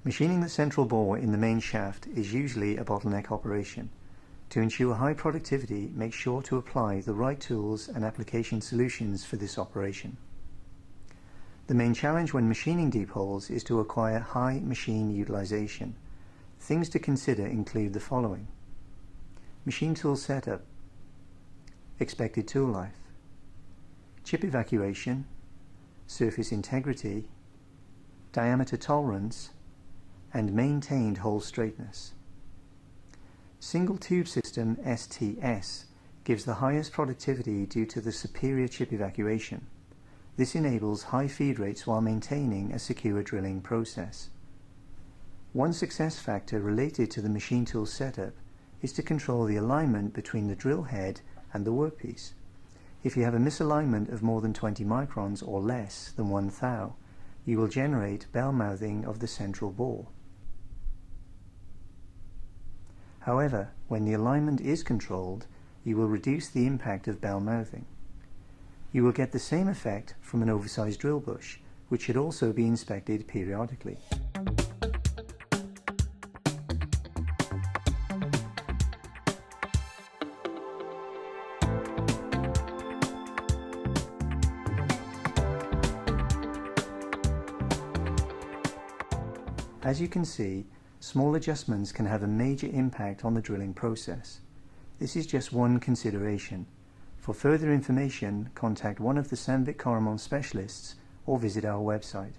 Machining the central bore in the main shaft is usually a bottleneck operation. To ensure high productivity, make sure to apply the right tools and application solutions for this operation. The main challenge when machining deep holes is to acquire high machine utilization. Things to consider include the following: machine tool setup, expected tool life, chip evacuation, surface integrity, diameter tolerance, and maintained hole straightness. Single tube system STS gives the highest productivity due to the superior chip evacuation. This enables high feed rates while maintaining a secure drilling process. One success factor related to the machine tool setup is to control the alignment between the drill head and the workpiece. If you have a misalignment of more than 20 microns or less than 1 thou, you will generate bell mouthing of the central bore. However, when the alignment is controlled, you will reduce the impact of bell mouthing. You will get the same effect from an oversized drill bush, which should also be inspected periodically. As you can see, small adjustments can have a major impact on the drilling process. This is just one consideration. For further information, contact one of the Sandvik Coromant specialists or visit our website.